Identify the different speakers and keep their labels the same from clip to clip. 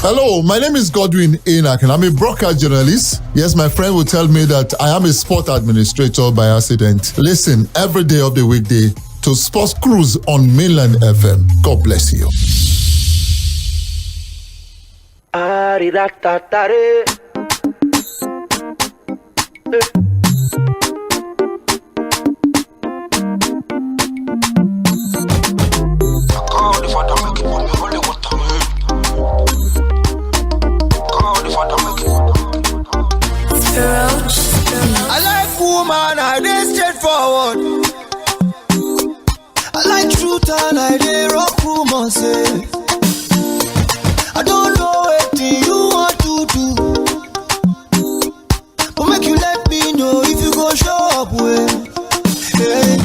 Speaker 1: Hello, my name is Godwin Enoch and I'm a broadcast journalist. Yes, my friend will tell me that I am a sport administrator by accident. Listen every day of the weekday to Sports Cruise on Mainland FM. God bless you.
Speaker 2: I like woman, I dey straightforward. I like truth and I dey rock woman say. I don't know what you want to do, but make you let me know if you go show up well. Hey.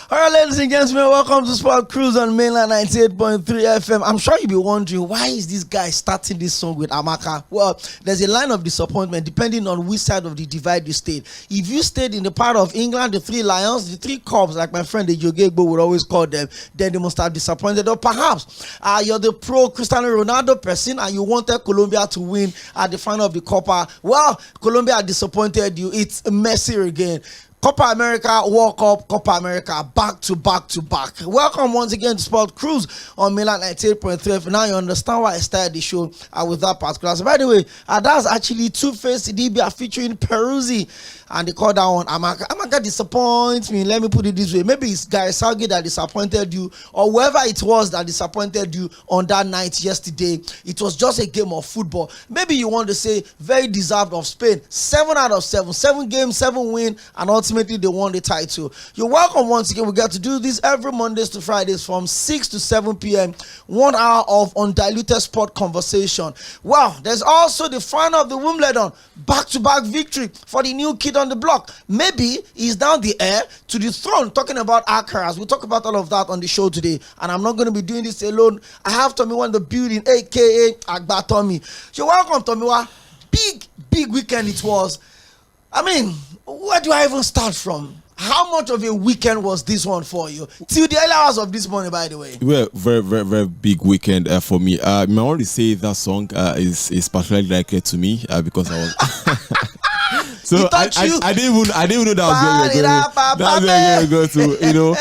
Speaker 2: All right, ladies and gentlemen, welcome to Sport Cruise on Mainland 98.3 FM. I'm sure you'll be wondering, why is this guy starting this song with Amaka? Well, there's a line of disappointment depending on which side of the divide you stayed. If you stayed in the part of England, the three lions, the three cubs, like my friend the Jᴏɪᴅ would always call them, then they must have disappointed. Or perhaps you're the pro Cristiano Ronaldo person and you wanted Colombia to win at the final of the Copa. Well, Colombia disappointed you. It's Mᴜsɪᴄ again. Copa America, World Cup, Copa America, back to back to back. Welcome once again to Sport Cruise on Mainland 98.3. Now you understand why I started the show with that particular. So by the way, that's actually Two-Face Idibia featuring Peruzzi, and they call that one Amaka. Amaka disappoints me. Let me put it this way. Maybe it's Guy Salgi that disappointed you, or whoever it was that disappointed you on that night yesterday. It was just a game of football. Maybe you want to say very deserved of Spain. 7 out of 7. 7 games, 7 win, and ultimately they won the title. You're welcome once again. We get to do this every Mondays to Fridays from 6 to 7 p.m. 1 hour of undiluted sport conversation. Well, there's also the final of the Wimbledon. Back-to-back victory for the new kid on the block. Maybe he's down the heir to the throne. Talking about Alcaraz. We'll talk about all of that on the show today. And I'm not going to be doing this alone. I have Tomiwa in the building, a.k.a. Agba Tommy. You're welcome, Tomiwa. Big weekend it was. I mean, where do I even start from? How much of a weekend was this one for you? Till the early hours of this morning, by the way.
Speaker 3: Well, very big weekend for me. I want to say that song is particularly likely to me because I was. So I didn't even know that was where you were going to. You know,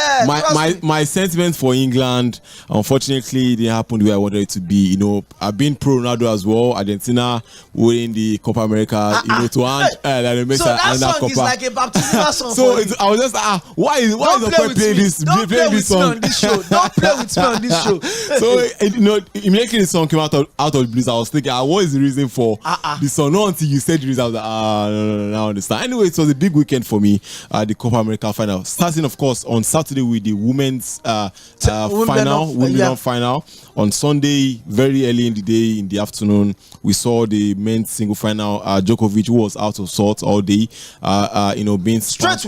Speaker 3: my sentiment for England, unfortunately, didn't happen the way I wanted it to be. You know, I've been pro Ronaldo as well. Argentina winning the Copa America. You know, to hand
Speaker 2: so that song Copa is like a baptismal song.
Speaker 3: So I was just why is the playing this?
Speaker 2: Don't play with me on this show. Don't play with me on this show.
Speaker 3: So you know, immediately the song came out of the blues. I was thinking, what is the reason for the song? Not until you said the reason, I was like, no. I understand. Anyway, it was a big weekend for me. The Copa America final, starting of course on Saturday with the women's Wimbledon final. On Sunday, very early in the day, in the afternoon, we saw the men's single final. Djokovic, who was out of sorts all day, being straight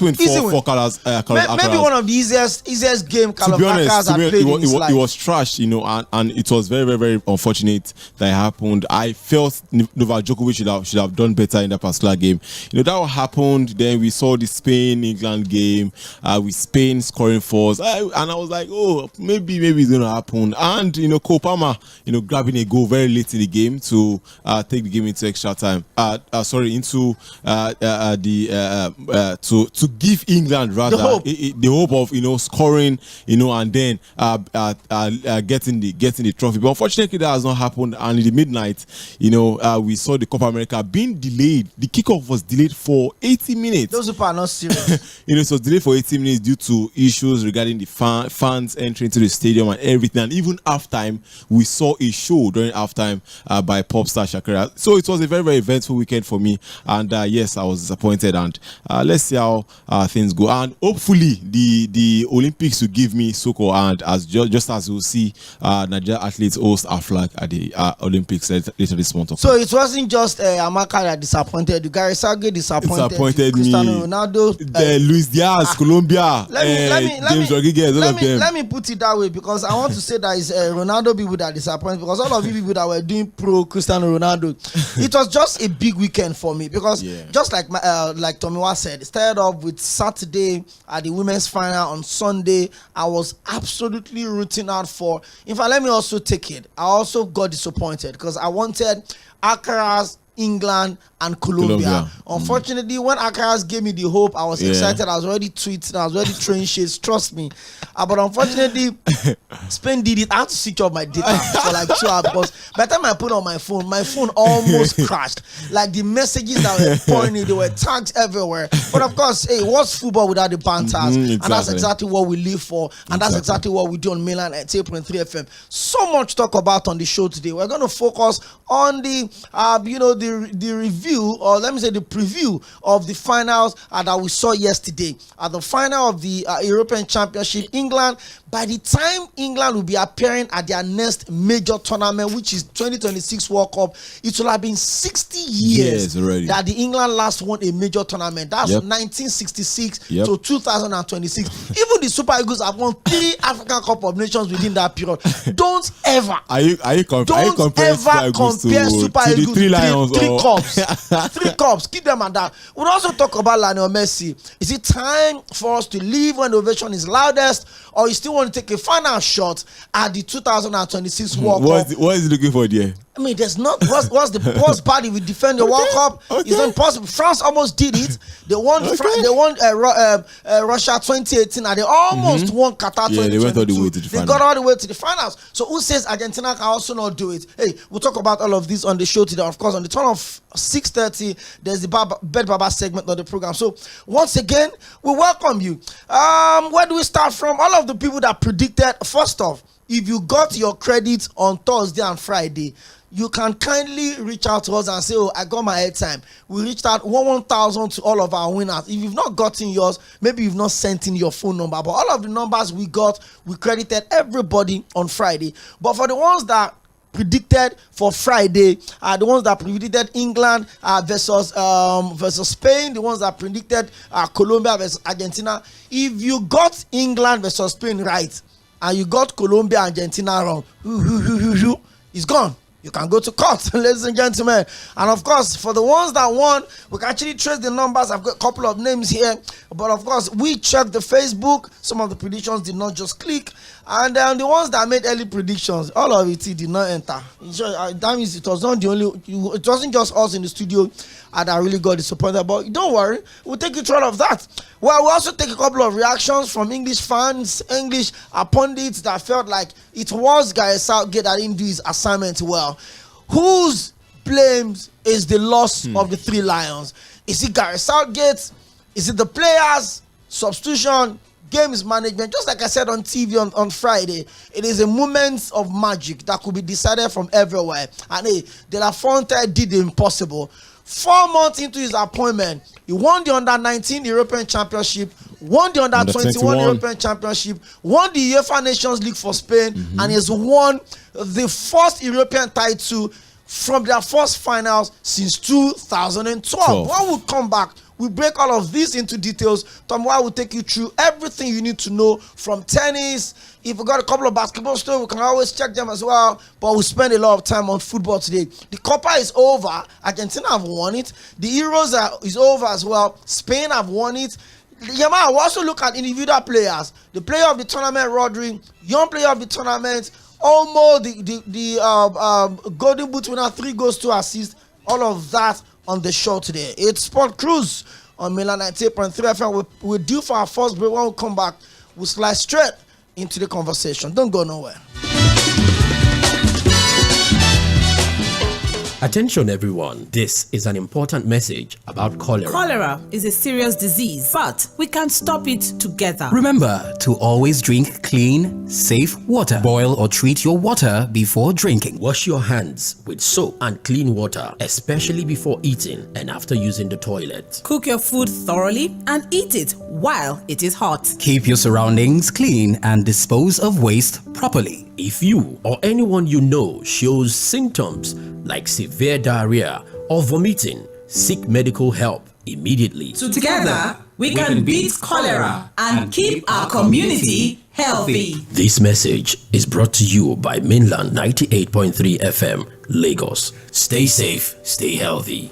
Speaker 3: win for Carlos.
Speaker 2: Maybe one of the easiest game Carlos Alcaraz had played in his life.
Speaker 3: It was trash, you know, and it was very unfortunate that it happened. I felt Novak Djokovic should have done better in that particular game. You know, that what happened. Then we saw the Spain-England game with Spain scoring first, and I was like, oh, maybe it's gonna happen. And you know, Cole Palmer, you know, grabbing a goal very late in the game to take the game into extra time. To give England rather the hope of, you know, scoring, you know, and then getting the trophy. But unfortunately, that has not happened. And in the midnight, you know, we saw the Copa America being delayed. The kickoff was delayed for 80 minutes.
Speaker 2: Those people are not serious.
Speaker 3: You know, so it was delayed for 80 minutes due to issues regarding the fans entering to the stadium and everything. And even halftime, we saw a show during halftime by pop star Shakira. So it was a very eventful weekend for me. And yes, I was disappointed. And let's see how things go. And hopefully, the Olympics will give me Soko. And just as we'll see, Nigeria athletes host our flag at the Olympics later this month.
Speaker 2: So it wasn't just Amaka that disappointed. You guys Gary Southgate disappointed
Speaker 3: me.
Speaker 2: Cristiano Ronaldo.
Speaker 3: Luis Diaz, Colombia, James Rodriguez, all of them.
Speaker 2: Let me put it that way because I want to say that it's Ronaldo people that disappointed because all of you people that were doing pro Cristiano Ronaldo, it was just a big weekend for me because just like Tomiwa said, it started off with Saturday at the women's final. On Sunday, I was absolutely rooting out for. In fact, let me also take it. I also got disappointed because I wanted Accra's England and Colombia. Unfortunately, when Akaras gave me the hope, I was excited. I was already tweeting, I was already throwing shades, trust me. But unfortunately, Spain did it. I had to switch off my data for like 2 hours because by the time I put on my phone almost crashed. Like the messages that were pouring in, there were tags everywhere. But of course, hey, what's football without the banters? And that's exactly what we live for. And that's exactly what we do on Mainland at 8.3 FM. So much talk about on the show today. We're going to focus on the review, or let me say the preview of the finals that we saw yesterday. At the final of the European Championship, England, by the time England will be appearing at their next major tournament, which is 2026 World Cup, it will have been 60 years that the England last won a major tournament. That's 1966 to 2026. Even the Super Eagles have won 3 African Cup of Nations within that period. Don't ever compare Super Eagles to 3 cups. 3 cups, keep them at that. We'll also talk about Lionel Messi. Is it time for us to leave when the ovation is loudest, or you still want to take a final shot at the 2026 World Cup?
Speaker 3: What is he looking for there?
Speaker 2: I mean, there's not what's bad if we defend the World Cup. It's impossible. France almost did it. They won. They won Russia 2018, and they almost won Qatar 2022.
Speaker 3: They went all the way to the finals.
Speaker 2: They got all the way to the finals. So who says Argentina can also not do it? Hey, we'll talk about all of this on the show today. Of course, on the turn of 6:30, there's the Bed Baba segment of the program. So once again, we welcome you. Where do we start from? All of the people that predicted. First off, if you got your credit on Thursday and Friday, you can kindly reach out to us and say, oh, I got my airtime. We reached out 1,000 to all of our winners. If you've not gotten yours, maybe you've not sent in your phone number. But all of the numbers we got, we credited everybody on Friday. But for the ones that predicted for Friday, the ones that predicted England versus Spain, the ones that predicted Colombia versus Argentina, if you got England versus Spain right, and you got Colombia and Argentina wrong, it's gone. You can go to court, ladies and gentlemen. And of course, for the ones that won, we can actually trace the numbers. I've got a couple of names here. But of course, we checked the Facebook. Some of the predictions did not just click. And the ones that made early predictions, all of it did not enter. That means it was not the only, it wasn't just us in the studio that really got disappointed. But don't worry, we'll take you through all of that. Well, we'll also take a couple of reactions from English fans, English pundits that felt like it was Gary Southgate that didn't do his assignment well. Whose blames is the loss of the 3 Lions? Is it Gary Southgate? Is it the players? Substitution? Games management? Just like I said on TV on Friday, it is a moment of magic that could be decided from everywhere. And hey, De La Fonte did the impossible. 4 months into his appointment, he won the Under-19 European Championship, won the Under-21 European Championship, won the UEFA Nations League for Spain, and he has won the first European title from their first finals since 2012. When we come back, we break all of this into details. Tomiwa will take you through everything you need to know from tennis. If we got a couple of basketball stories, we can always check them as well. But we spend a lot of time on football today. The Copa is over. Argentina have won it. The Euros is over as well. Spain have won it. We also look at individual players. The player of the tournament, Rodri, young player of the tournament, almost the Golden Boot winner, 3 goals, 2 assists. All of that on the show today. It's Sport Cruise on Mainland 98.3 FM. We're due for our first break. When we come back, we'll slide straight into the conversation. Don't go nowhere.
Speaker 4: Attention everyone, this is an important message about cholera.
Speaker 5: Cholera is a serious disease, but we can stop it together.
Speaker 4: Remember to always drink clean, safe water. Boil or treat your water before drinking. Wash your hands with soap and clean water, especially before eating and after using the toilet.
Speaker 5: Cook your food thoroughly and eat it while it is hot.
Speaker 4: Keep your surroundings clean and dispose of waste properly. If you or anyone you know shows symptoms like severe diarrhea or vomiting, seek medical help immediately.
Speaker 5: Together, we can beat cholera and keep our community healthy.
Speaker 4: This message is brought to you by Mainland 98.3 FM, Lagos. Stay safe, stay healthy.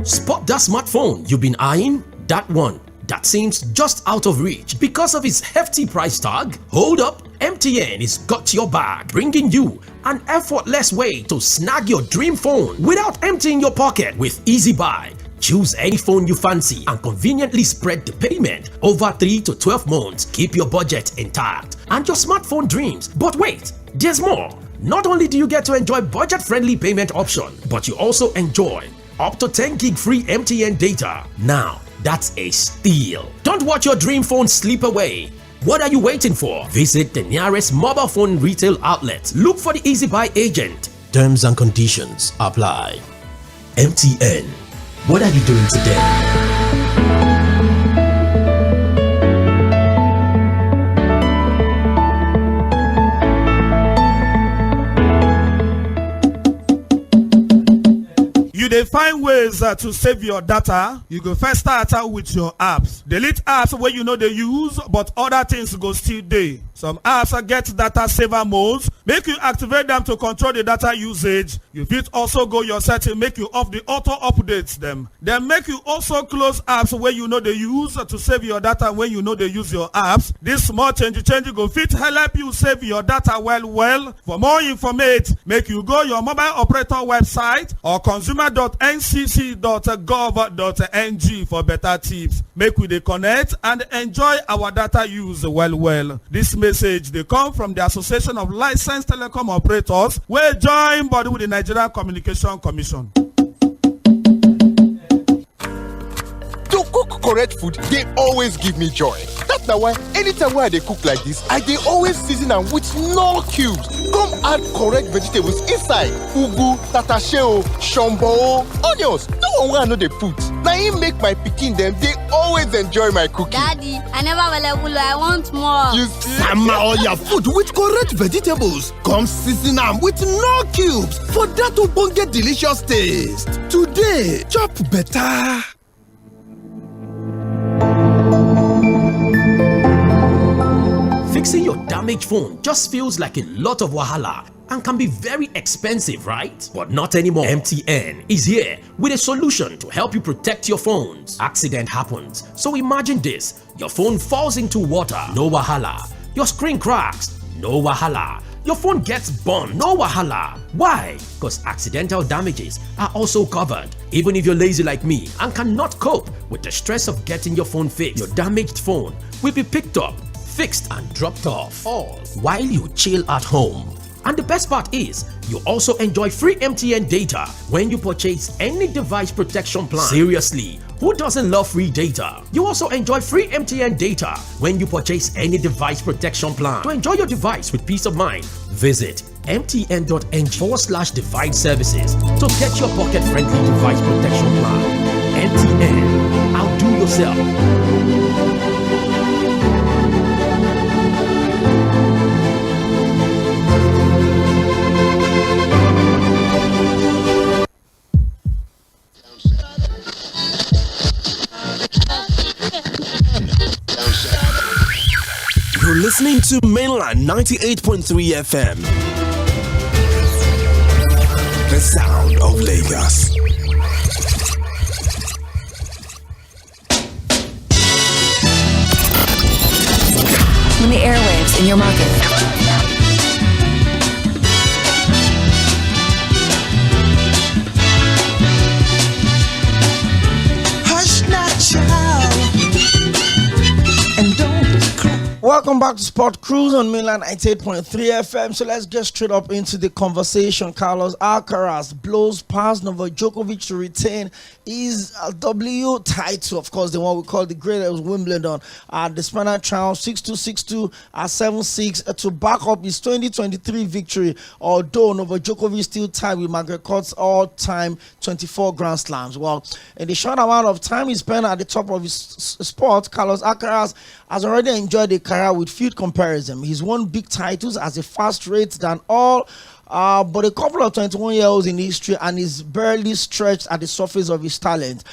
Speaker 4: Spot that smartphone you've been eyeing? That one that seems just out of reach because of its hefty price tag? Hold up, MTN is got your back, bringing you an effortless way to snag your dream phone without emptying your pocket with Easy Buy. Choose any phone you fancy and conveniently spread the payment over 3 to 12 months. Keep your budget intact and your smartphone dreams. But wait, there's more. Not only do you get to enjoy budget-friendly payment option, but you also enjoy up to 10 gig free MTN data. Now, that's a steal. Don't watch your dream phone slip away. What are you waiting for? Visit the nearest mobile phone retail outlet. Look for the Easy Buy agent. Terms and conditions apply. MTN. What are you doing today?
Speaker 6: They find ways to save your data. You go first start out with your apps. Delete apps where you know they use, but other things go still dey. Some apps get data saver modes. Make you activate them to control the data usage. You fit also go your setting, make you off the auto updates them. Then make you also close apps where you know they use to save your data when you know they use your apps. This small change go fit help you save your data well. For more information, make you go your mobile operator website or consumer.ncc.gov.ng for better tips. Make we dey connect and enjoy our data use well. This message they come from the Association of Licensed Telecom Operators, wey join body with the Nigerian Communication Commission.
Speaker 7: To cook correct food, they always give me joy. That's why anytime when they cook like this, I dey always season them with no cubes. Come add correct vegetables inside. Ugu, tatashe, shombo, onions. No one I know they put. Now you make my pikin them, they always enjoy my cooking.
Speaker 8: Daddy, I never will. I want more.
Speaker 7: You see?
Speaker 9: Sama all your food with correct vegetables. Come season them with no cubes for that ogbonge delicious taste. Today, chop better.
Speaker 4: Fixing your damaged phone just feels like a lot of wahala and can be very expensive, right? But not anymore. MTN is here with a solution to help you protect your phones. Accident happens. So imagine this. Your phone falls into water. No wahala. Your screen cracks. No wahala. Your phone gets burned. No wahala. Why? Because accidental damages are also covered. Even if you're lazy like me and cannot cope with the stress of getting your phone fixed, your damaged phone will be picked up, fixed and dropped off, all while you chill at home. And the best part is, you also enjoy free MTN data when you purchase any device protection plan. Seriously, who doesn't love free data? You also enjoy free MTN data when you purchase any device protection plan. To enjoy your device with peace of mind, visit mtn.ng/device services to get your pocket-friendly device protection plan. MTN, outdo yourself.
Speaker 10: You're listening to Mainland 98.3 FM. The sound of Lagos.
Speaker 11: On the airwaves in your market.
Speaker 12: Welcome back to Sport Cruise on mainland 98.3 FM. So let's get straight up into the conversation. Carlos Alcaraz blows past Novak Djokovic to retain his W title. Of course, the one we call the greatest Wimbledon. The Spaniard triumph 6-2, 6-2, 7-6 to back up his 2023 victory. Although Novak Djokovic still tied with McGregor's all-time 24 Grand Slams. Well, in the short amount of time he spent at the top of his sport, Carlos Alcaraz has already enjoyed a career with few comparison. He's won big titles at a fast rate than all but a couple of 21-year-olds in history, and is barely stretched at the surface of his talent.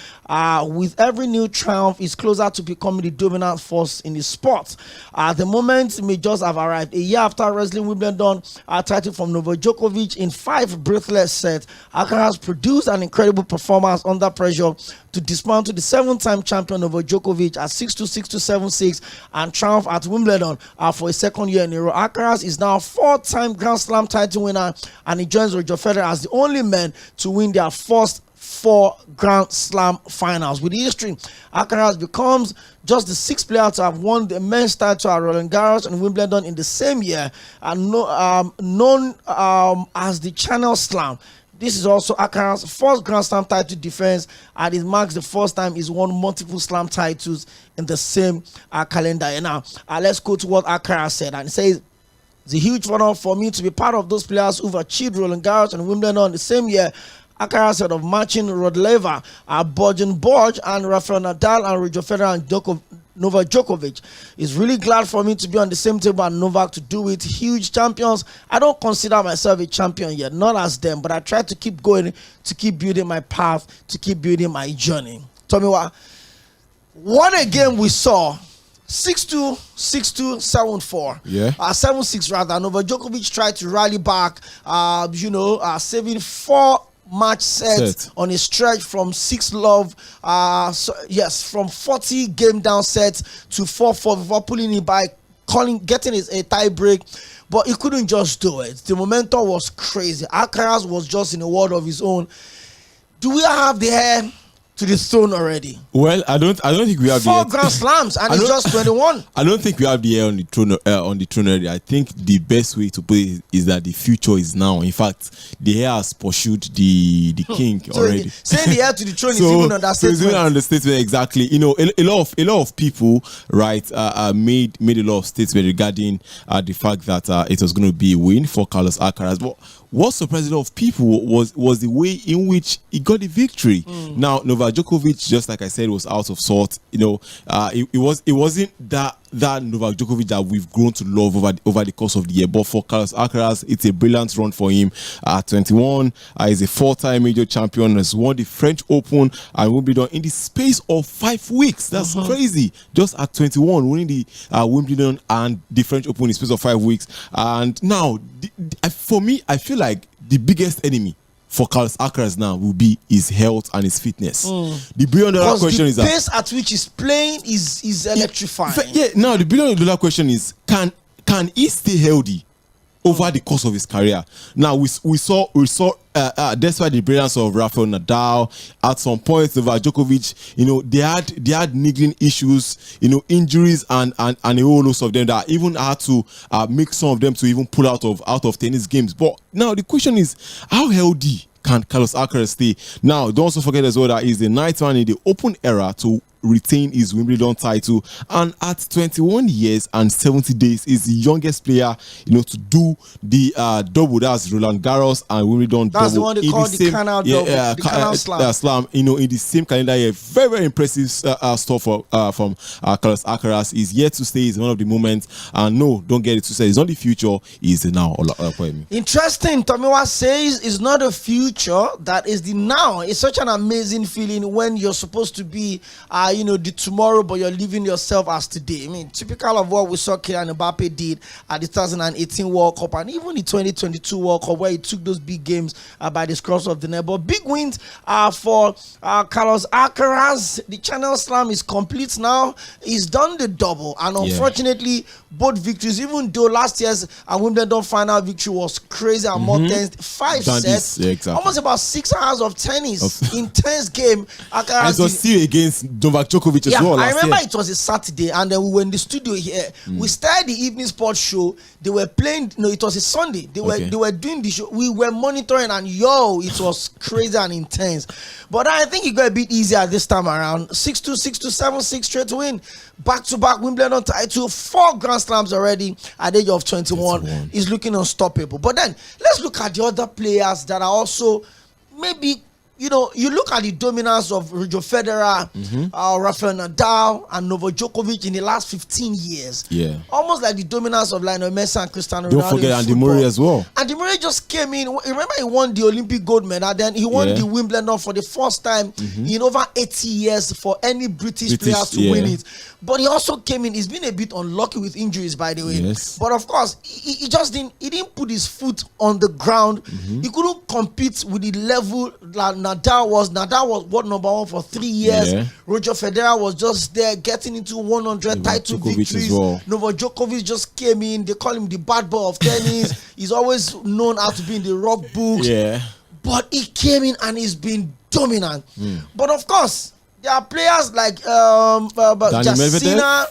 Speaker 12: With every new triumph, he's closer to becoming the dominant force in his sport. The moment may just have arrived. A year after wrestling Wimbledon title from Novak Djokovic in 5 breathless sets, Alcaraz produced an incredible performance under pressure to dismantle the 7-time champion Novak Djokovic at 6-2, 6-2, 7-6 and triumph at Wimbledon for a second year in a row. Alcaraz is now a 4-time Grand Slam title winner, and he joins Roger Federer as the only man to win their first 4 Grand Slam finals. With the history, Alcaraz becomes just the 6th player to have won the men's title at Roland Garros and Wimbledon in the same year, and known as the Channel Slam. This is also Alcaraz's first Grand Slam title defense, and it marks the first time he's won multiple Slam titles in the same calendar year. Now, let's go to what Alcaraz said, and he says, "It's a huge honor for me to be part of those players who've achieved Roland Garros and Wimbledon the same year." Alcaraz said of matching Rod Laver, Bojan Boj, and Rafael Nadal, and Roger Federer and Novak Djokovic. Is really glad for me to be on the same table and Novak to do it. Huge champions. I don't consider myself a champion yet, not as them, but I try to keep going, to keep building my path, to keep building my journey. Tell me what a game we saw. 6-2, 6-2, 7-4.
Speaker 3: Yeah.
Speaker 12: 7-6 rather. Novak Djokovic tried to rally back, saving 4 match set on a stretch from 6-love, from 40 game down sets to 4-4 before pulling it by getting a tie break, but he couldn't just do it. The momentum was crazy. Alcaraz was just in a world of his own. Do we have the hair to the throne already?
Speaker 3: Well, I don't think we have
Speaker 12: 4 Grand Slams, and it's just 21.
Speaker 3: I don't think we have the air on the throne already. I think the best way to put it is that the future is now. In fact, the heir has pursued the king already.
Speaker 12: Saying the heir to the throne is even understatement.
Speaker 3: So it's even an understatement, exactly. You know, a lot of people, right, made a lot of statements regarding the fact that it was going to be a win for Carlos Alcaraz. But what surprised a lot of people was the way in which he got the victory. Now, Novak Djokovic, just like I said, was out of sorts. You know, it wasn't that Novak Djokovic that we've grown to love over the course of the year. But for Carlos Alcaraz, it's a brilliant run for him. At 21, he's a 4-time major champion. Has won the French Open and Wimbledon in the space of 5 weeks. That's crazy. Just at 21, winning the Wimbledon and the French Open in the space of 5 weeks. And now, for me, I feel like the biggest enemy for Carlos Alcaraz now will be his health and his fitness. The billion-dollar question is that
Speaker 12: the pace at which he's playing is electrifying.
Speaker 3: Now the billion-dollar question is, can he stay healthy over the course of his career? Now we saw despite the brilliance of Rafael Nadal, at some point Novak Djokovic, you know, they had niggling issues, you know, injuries and a whole lot of them that even had to make some of them to even pull out of tennis games. But now the question is, how healthy can Carlos Alcaraz stay? Now, don't also forget as well that he's the 9th man in the Open era to retain his Wimbledon title, and at 21 years and 70 days is the youngest player, you know, to do the double. That's Roland Garros and Wimbledon double.
Speaker 12: That's the one they call the Canal double, the Canal
Speaker 3: Slam. You know, in the same calendar year. Very, very impressive stuff from Carlos Alcaraz. He's yet to stay. Is one of the moments. And no, don't get it twisted. It's not the future. It's the now.
Speaker 12: Interesting. Tomiwa says it's not the future. That is the now. It's such an amazing feeling when you're supposed to be the tomorrow, but you're living yourself as today. I mean, typical of what we saw Kylian Mbappe did at the 2018 World Cup and even the 2022 World Cup, where he took those big games by the scruff of the neck. But big wins for Carlos Alcaraz. The Channel Slam is complete now. He's done the double, and unfortunately, both victories, even though last year's Wimbledon final victory was crazy and more tense, 5 sets, almost about 6 hours of tennis, intense game.
Speaker 3: Alcaraz was still against Novak Novak Djokovic as well.
Speaker 12: I remember it was a Saturday, and then we were in the studio here. We started the evening sports show. They were playing. No, it was a Sunday. They were doing the show. We were monitoring, and it was crazy and intense. But I think it got a bit easier this time around. 6-2, 6-2, 7-6 straight to win. Back-to-back Wimbledon title, 4 Grand Slams already at the age of 21. Is looking unstoppable. But then let's look at the other players that are also maybe. You look at the dominance of Roger Federer, Rafael Nadal, and Novak Djokovic in the last 15 years.
Speaker 3: Yeah.
Speaker 12: Almost like the dominance of Lionel Messi and Cristiano Ronaldo.
Speaker 3: Don't forget Andy Murray as well.
Speaker 12: Andy Murray just came in. Remember, he won the Olympic gold medal. Then he won the Wimbledon for the first time in over 80 years for any British player to win it. But he also came in. He's been a bit unlucky with injuries, by the way.
Speaker 3: Yes.
Speaker 12: But of course, he just didn't. He didn't put his foot on the ground. He couldn't compete with the level that Nadal was world number 1 for 3 years. Roger Federer was just there getting into 100 title victories. Novak Djokovic just came in. They call him the bad boy of tennis. He's always known how to be in the rock books. But he came in and he's been dominant. But of course, there are players like Jasina.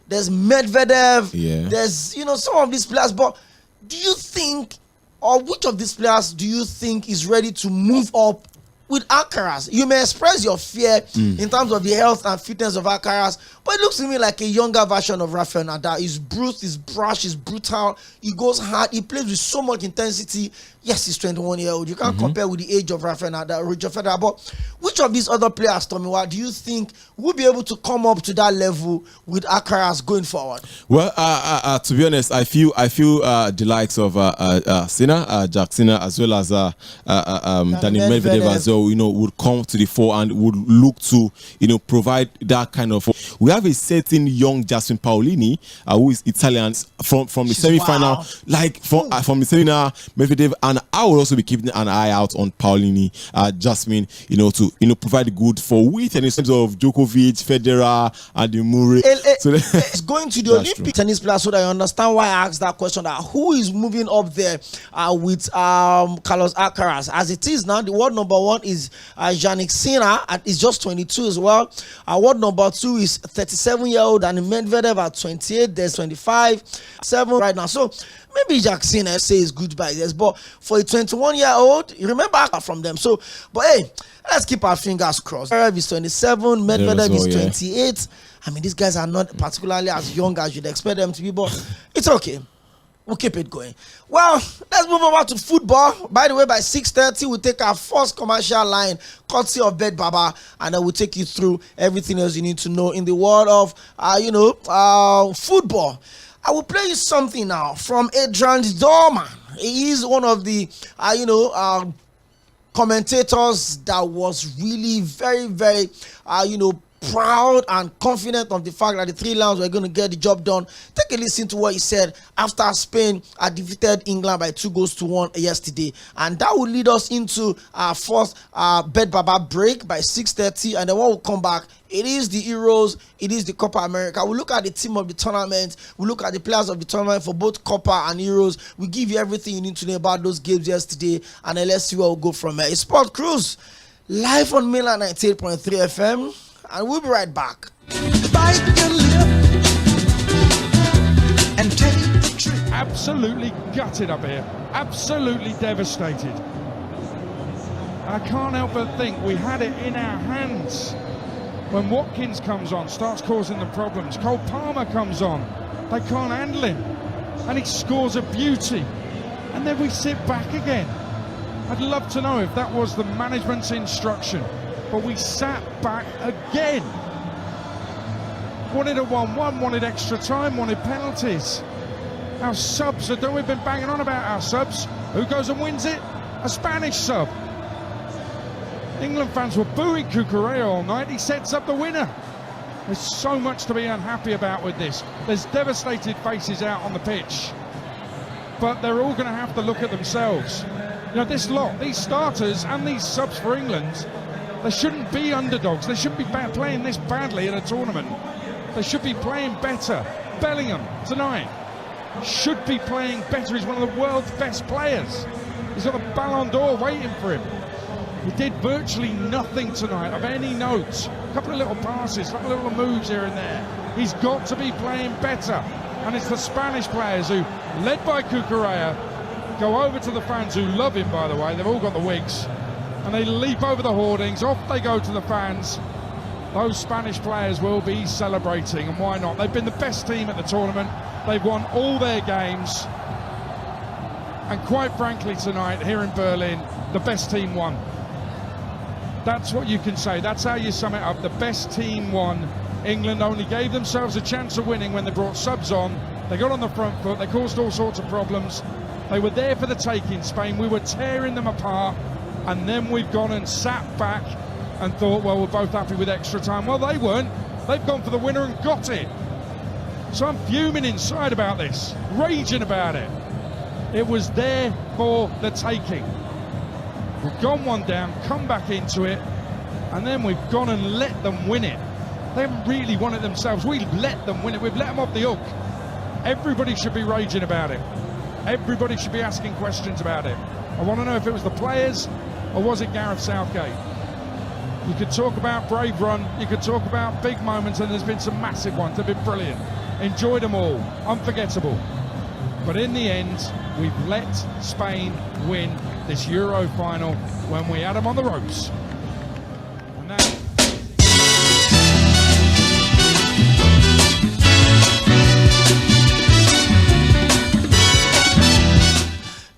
Speaker 12: There's Medvedev. There's some of these players. But do you think, or which of these players do you think is ready to move up with Alcaraz? You may express your fear in terms of the health and fitness of Alcaraz, but it looks to me like a younger version of Rafael Nadal. He's brusque, he's brash, he's brutal, he goes hard, he plays with so much intensity. Yes, he's 21-year-old. You can't compare with the age of Rafael Nadal, Roger Federer. But which of these other players, Tomiwa, do you think will be able to come up to that level with Alcaraz going forward?
Speaker 3: Well, to be honest, I feel the likes of Jack Sinner, as well as Daniil Medvedev as well, would come to the fore and would look to, provide that kind of. We have a certain young Jasmine Paolini, who is Italian, from the semi-final, from the semifinal, Medvedev, and I will also be keeping an eye out on Paolini, Jasmine, to provide good for width and in terms of Djokovic, Federer, and the Murray. So
Speaker 12: it's going to the Olympic tennis players, so that I understand why I asked that question. That who is moving up there with Carlos Alcaraz? As it is now, the world number 1 is Jannik Sinner, and is just 22 as well. World number 2 is 37-year-old, and Medvedev at 28. There's 25-7 right now. So maybe Jack Sinner says goodbye. Yes, but for a 21-year-old, you remember from them. So, but hey, let's keep our fingers crossed. Medvedev is 27, Medvedev is 28. I mean, these guys are not particularly as young as you'd expect them to be, but it's okay. We'll keep it going. Well, let's move over to football. By the way, by 6:30, we'll take our first commercial line, courtesy of Bet Baba, and then we'll take you through everything else you need to know in the world of, football. I will play you something now from Adrian Dorman. He is one of the, commentators that was really very, very, proud and confident of the fact that the 3 Lions were going to get the job done. Take a listen to what he said after Spain defeated England by 2-1 yesterday. And that will lead us into our first Bet Baba break by 6:30. And then when we come back, it is the Euros, it is the Copa America. We look at the team of the tournament, we look at the players of the tournament for both Copa and Euros. We give you everything you need to know about those games yesterday, and then let's see where we'll go from there. It's Sport Cruise, live on Mainland 98.3 FM, and we'll be right back.
Speaker 2: Bite the lip and take the trip.
Speaker 13: Absolutely gutted up here, absolutely devastated. I can't help but think we had it in our hands. When Watkins comes on, starts causing the problems. Cole Palmer comes on, they can't handle him, and he scores a beauty. And then we sit back again. I'd love to know if that was the management's instruction, but we sat back again. Wanted a 1-1, wanted extra time, wanted penalties. Our subs are, we've been banging on about our subs. Who goes and wins it? A Spanish sub. England fans were booing Cucurella all night. He sets up the winner. There's so much to be unhappy about with this. There's devastated faces out on the pitch, but they're all going to have to look at themselves. This lot, these starters and these subs for England, they shouldn't be underdogs. They shouldn't be playing this badly in a tournament. They should be playing better. Bellingham tonight should be playing better. He's one of the world's best players. He's got a Ballon d'Or waiting for him. who did virtually nothing tonight of any note. A couple of little passes, a couple of little moves here and there. He's got to be playing better. And it's the Spanish players who, led by Cucurella, go over to the fans who love him, by the way. They've all got the wigs. And they leap over the hoardings. Off they go to the fans. Those Spanish players will be celebrating, and why not? They've been the best team at the tournament. They've won all their games. And quite frankly tonight, here in Berlin, the best team won. That's what you can say. That's how you sum it up. The best team won. England only gave themselves a chance of winning when they brought subs on. They got on the front foot. They caused all sorts of problems. They were there for the taking, Spain. We were tearing them apart. And then we've gone and sat back and thought, well, we're both happy with extra time. Well, they weren't. They've gone for the winner and got it. So I'm fuming inside about this, raging about it. It was there for the taking. We've gone one down, come back into it, and then we've gone and let them win it. They haven't really won it themselves. We've let them win it. We've let them off the hook. Everybody should be raging about it. Everybody should be asking questions about it. I want to know if it was the players or was it Gareth Southgate? You could talk about brave run, you could talk about big moments, and there's been some massive ones. They've been brilliant. Enjoyed them all. Unforgettable. But in the end, we've let Spain win this Euro final when we had them on the ropes. And that...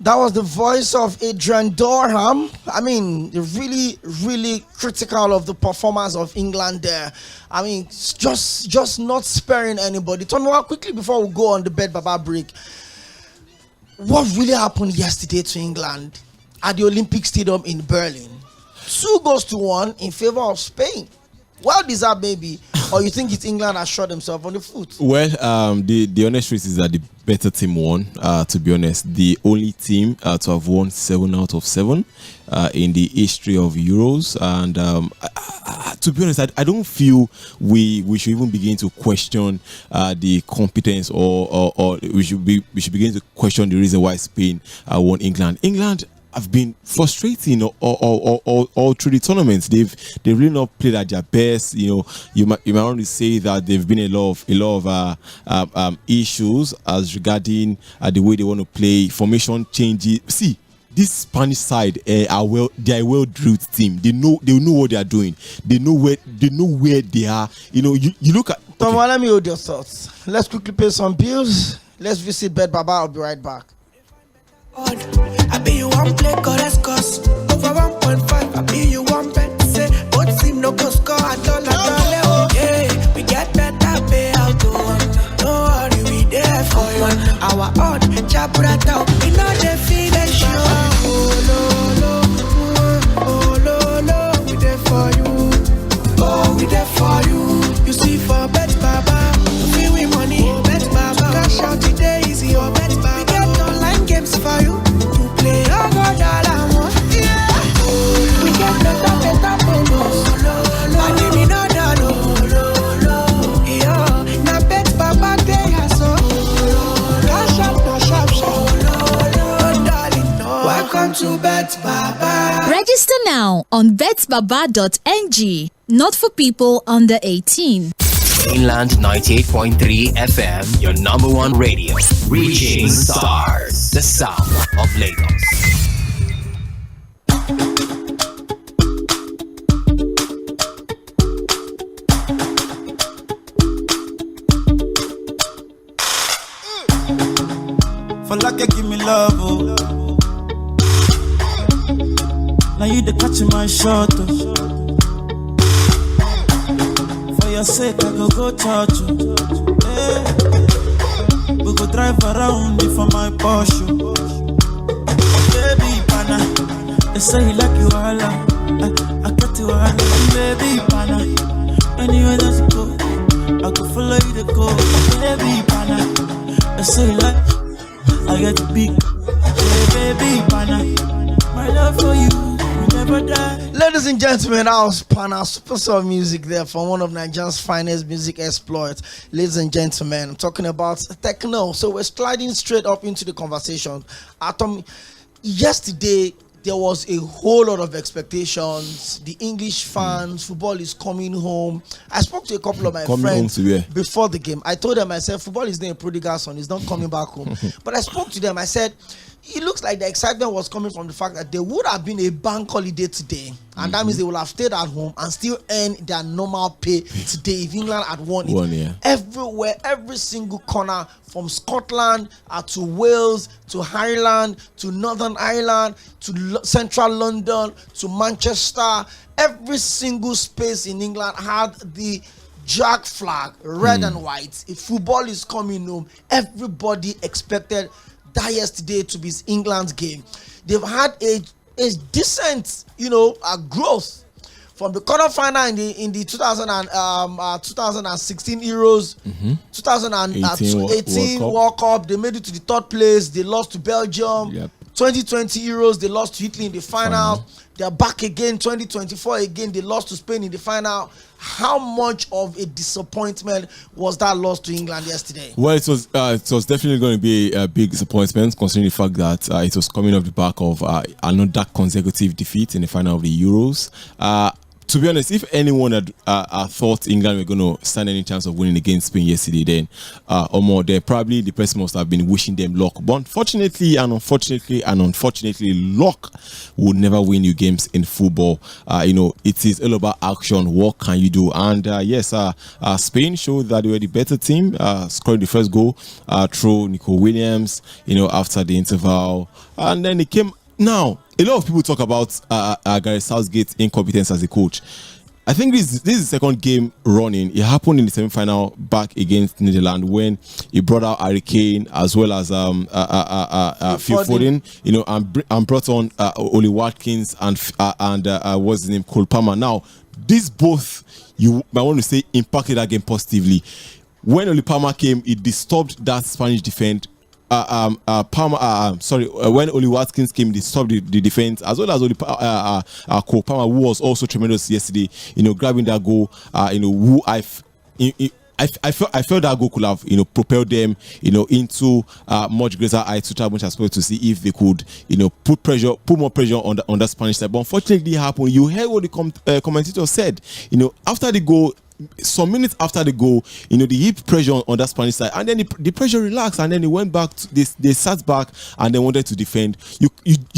Speaker 12: That was the voice of Adrian Durham. I mean, really, really critical of the performance of England there. I mean, just not sparing anybody. Tonwa, quickly before we go on the bed baba break, what really happened yesterday to England at the Olympic Stadium in Berlin? 2-1 in favor of Spain. Well deserved, maybe, or you think it's England that shot themselves on the foot?
Speaker 3: Well, the honest truth is that the better team won. To be honest, the only team to have won 7 out of 7 in the history of Euros. And to be honest, I don't feel we should even begin to question the competence, or we should begin to question the reason why Spain won England. England have been frustrating all through the tournaments. They've really not played at their best. You might only say that there've been a lot of issues as regarding the way they want to play, formation changes. See, this Spanish side they are a well-drilled team. They know what they are doing. They know where they are. You look at.
Speaker 12: Tom, let me hold your thoughts. Let's quickly pay some bills. Let's visit Bed Baba. I'll be right back.
Speaker 2: I be you one play, let's cost over 1.5. I be you one bet, say both team no go score at all. Yeah, we get better pay out. Don't worry, we there for you. Our own Jaburata, we know the feeling sure. Oh lo, we there for you. Oh, we there for you. You see for Bet Baba, feel we money. Bet Baba, cash out today easy. Oh, Bet Baba, we get online games for you. Play all I want, yeah. We get better bonus. I give me no dollar, yeah. Now Bet Baba day has so. Cash out, no sharp, darling, no. Welcome to Bet Baba.
Speaker 14: Register now on betbaba.ng. Not for people under 18.
Speaker 4: Inland 98.3 FM, your number one radio. Reaching stars, the sound of Lagos.
Speaker 15: For like you give me love, oh. Now you the catch my shot, oh. For your sake, I go touch you. Hey. We go drive around you for my Porsche. Baby, pana, they say you like you all. I get you all. Baby, pana, anywhere that you go, I go follow you to go. Baby, pana, they say you like, I get to big. Hey, baby, pana, my love for you.
Speaker 12: Ladies and gentlemen, that was Pana Super music there from one of Nigeria's finest music exploits. Ladies and gentlemen, I'm talking about techno. So we're sliding straight up into the conversation. Atom, yesterday, there was a whole lot of expectations. The English fans, football is coming home. I spoke to a couple of my friends before the game. I told them, I said, football is not a prodigal son. It's not coming back home. But I spoke to them. I said, it looks like the excitement was coming from the fact that there would have been a bank holiday today. And that means they will have stayed at home and still earn their normal pay today if England had won it. Everywhere, every single corner, from Scotland to Wales, to Ireland, to Northern Ireland, to central London, to Manchester, every single space in England had the Jack flag, red and white. If football is coming home, everybody expected that yesterday to be England's game. They've had a decent, growth from the quarterfinal in the 2016 Euros, 2018 World Cup. They made it to the third place. They lost to Belgium. 2020 Euros, they lost to Italy in the final. They're back again. 2024 again, they lost to Spain in the final. How much of a disappointment was that loss to England yesterday?
Speaker 3: Well, it was definitely going to be a big disappointment, considering the fact that it was coming off the back of another consecutive defeat in the final of the Euros. To be honest, if anyone had thought England were going to stand any chance of winning against Spain yesterday, then probably the press must have been wishing them luck. But unfortunately, luck would never win you games in football. It is all about action. What can you do? And Spain showed that they were the better team, scoring the first goal through Nico Williams, after the interval. And then it came. Now, a lot of people talk about Gareth Southgate's incompetence as a coach. I think this is the second game running. It happened in the semi-final back against Netherlands when he brought out Harry Kane as well as Phil Foden, and brought on Ollie Watkins and what's his name, Cole Palmer. Now, these both, you might want to say, impacted that game positively. When Ollie Palmer came, it disturbed that Spanish defense. When Ollie Watkins came, they stopped the defense, as well as Cole Palmer, who was also tremendous yesterday. Grabbing that goal. Who I felt that goal could have propelled them into much greater heights to try to see if they could put more pressure on the Spanish side. But unfortunately, it happened. You heard what the commentator said. After the goal. Some minutes after the goal, they hit pressure on that Spanish side, and then the pressure relaxed, and then they went back. They sat back and they wanted to defend. You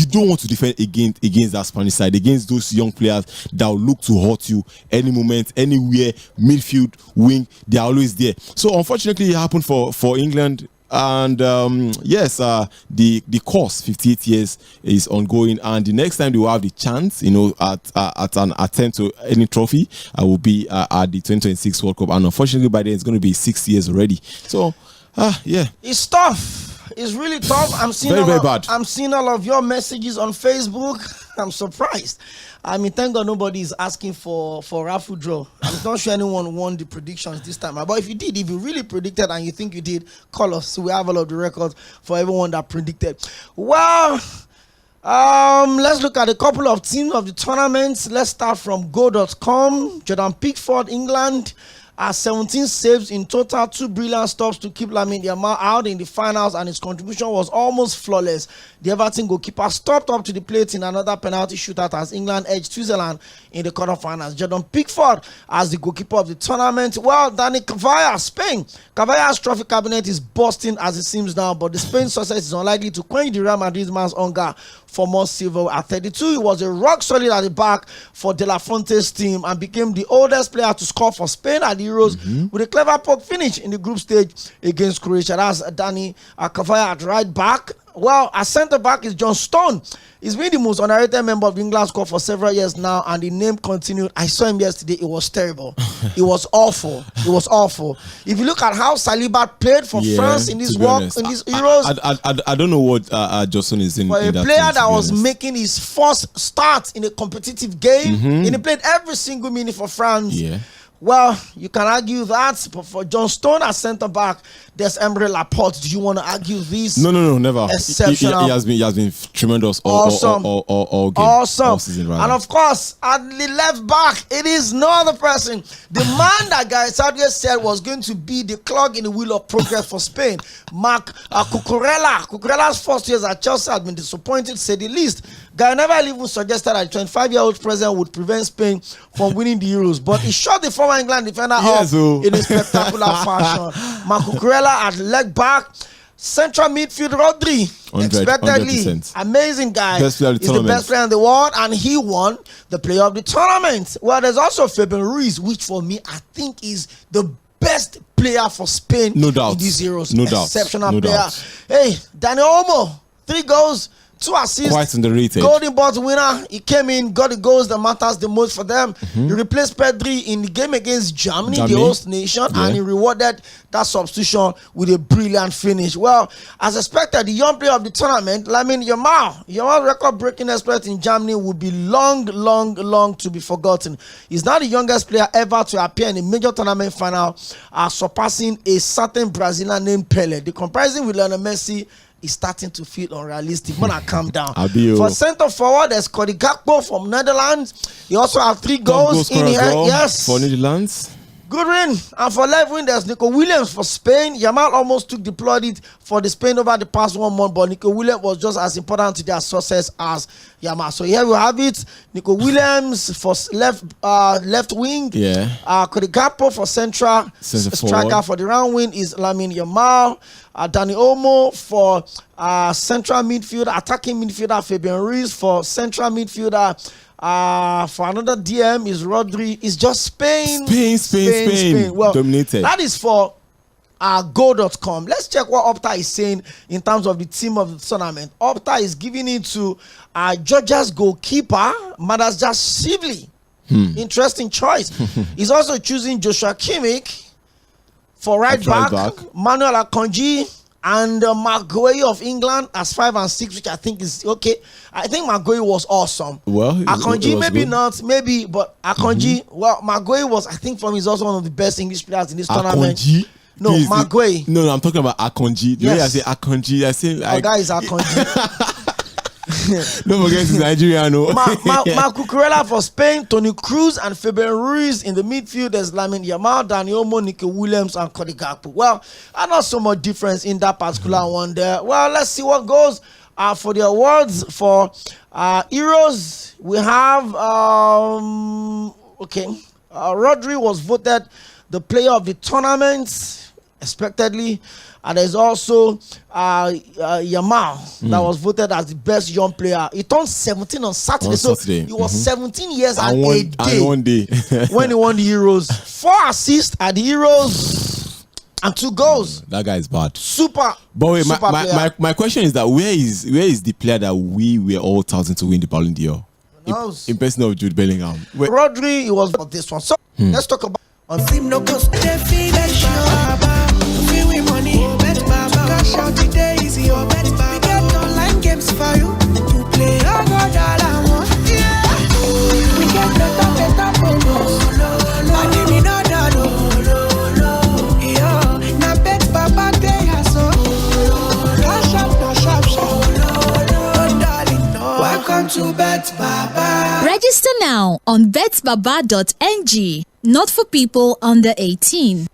Speaker 3: don't want to defend against that Spanish side, against those young players that will look to hurt you any moment, anywhere, midfield, wing. They are always there. So unfortunately, it happened for England. And the course, 58 years, is ongoing. And the next time they will have the chance, at an attempt to any trophy, will be at the 2026 World Cup. And unfortunately, by then it's going to be 6 years already. So,
Speaker 12: it's tough. It's really tough. I'm seeing very bad. I'm seeing all of your messages on Facebook. I'm surprised. I mean, thank God nobody is asking for raffle draw. I'm not sure anyone won the predictions this time. But if you did, if you really predicted and you think you did, call us. So we have all of the records for everyone that predicted. Well, let's look at a couple of teams of the tournaments. Let's start from Go.com. Jordan Pickford, England. 17 saves in total, 2 brilliant stops to keep Lamine Yamal out in the finals, and his contribution was almost flawless. The Everton goalkeeper stopped up to the plate in another penalty shootout as England edged Switzerland in the quarterfinals. Jordan Pickford as the goalkeeper of the tournament. Well, Dani Ceballos, Spain. Ceballos' trophy cabinet is bursting as it seems now, but the Spain success is unlikely to quench the Real Madrid man's hunger for more silver. At 32, he was a rock solid at the back for De La Fuente's team and became the oldest player to score for Spain at the Euros with a clever poke finish in the group stage against Croatia. That's Dani Ceballos at right back. Well, at centre back is John Stones. He's been the most underrated member of the England squad for several years now, and the name continued. I saw him yesterday. It was terrible. It was awful. It was awful. If you look at how Saliba played for France in this Euros,
Speaker 3: I don't know what Johnson is in.
Speaker 12: For a player that was making his first start in a competitive game, and he played every single minute for France.
Speaker 3: Yeah.
Speaker 12: Well, you can argue that, but for John Stones as centre back, there's Emre Laporte. Do you want to argue this?
Speaker 3: No, never. Exceptional. He has been tremendous.
Speaker 12: Awesome.
Speaker 3: All game,
Speaker 12: awesome.
Speaker 3: All season,
Speaker 12: and of course, at the left back, it is no other person. The man that Gareth Southgate said was going to be the clog in the wheel of progress for Spain, Marc Cucurella. Cucurella's first years at Chelsea had been disappointed, to say the least. Guy never even suggested that 25-year-old president would prevent Spain from winning the Euros, but he shot the former England defender up in a spectacular fashion. Marco Cucurella at leg back. Central midfield Rodri, expectedly 100%. Amazing guy. He's the best player in the world, and he won the player of the tournament. Well, there's also Fabian Ruiz, which for me I think is the best player for Spain in these Euros. Exceptional player. Hey, Dani Olmo, 3 goals, 2 assists.
Speaker 3: Quite underrated.
Speaker 12: Golden Boot winner. He came in, got the goals that matters the most for them. He replaced Pedri in the game against Germany, the host nation, and he rewarded that substitution with a brilliant finish. Well, as expected, the young player of the tournament, Lamine Yamal record-breaking exploit in Germany would be long to be forgotten. He's now the youngest player ever to appear in a major tournament final, surpassing a certain Brazilian named Pele. The comparison with Lionel Messi is starting to feel unrealistic. When I calm down. For center forward, there's Cody Gakpo from Netherlands. He also has 3 goals in here. Yes.
Speaker 3: For Netherlands.
Speaker 12: Good win. And for left wing, there's Nico Williams for Spain. Yamal almost deployed it for the Spain over the past 1 month, but Nico Williams was just as important to their success as Yamal. So here we have it. Nico Williams for left wing. Cody Gakpo for central striker. Forward. For the round wing is Lamine Yamal. Dani Olmo for central midfielder, attacking midfielder Fabian Ruiz. For central midfielder, for another DM is Rodri. It's just Spain. Well, dominated. That is for Go.com. Let's check what Opta is saying in terms of the team of the tournament. Opta is giving it to Georgia's goalkeeper, Madasja Shively. Interesting choice. He's also choosing Joshua Kimmich for right back, Manuel Akanji, and Maguire of England as 5 and 6, which I think is okay. I think Maguire was awesome. Well, Akanji maybe good. Not, maybe, but Akanji, well, Maguire was, I think, for me, is also one of the best English players in this tournament. No, Maguire.
Speaker 3: No, I'm talking about Akanji. The way I say Akanji, I say like.
Speaker 12: That is Akanji.
Speaker 3: Don't forget he's Nigerian.
Speaker 12: Marco Cucurella for Spain, Toni Kroos and Fabian Ruiz in the midfield. There's Lamine Yamal, Dani Olmo, Nico Williams, and Cody Gakpo. Well, not so much difference in that particular one there. Well, let's see what goes for the awards for Euros. We have Rodri was voted the player of the tournament, expectedly. And there's also Yamal that was voted as the best young player. He turned 17 on Saturday. So he was 17 years and 1 day when he won the Euros. 4 assists at the Euros and 2 goals.
Speaker 3: That guy is bad.
Speaker 12: Super.
Speaker 3: But wait, my question is that where is the player that we were all touting to win the Ballon d'Or? In person of Jude Bellingham.
Speaker 12: Rodri, he was for this one. So let's talk about
Speaker 2: cash out today is your bet, we get online games for you to play. I got all I want, we get better bonus. I didn't know that, now bet Baba day so cash out, no sharp, darling, no. Welcome to Bet Baba.
Speaker 14: Register now on betbaba.ng. Not for people under 18.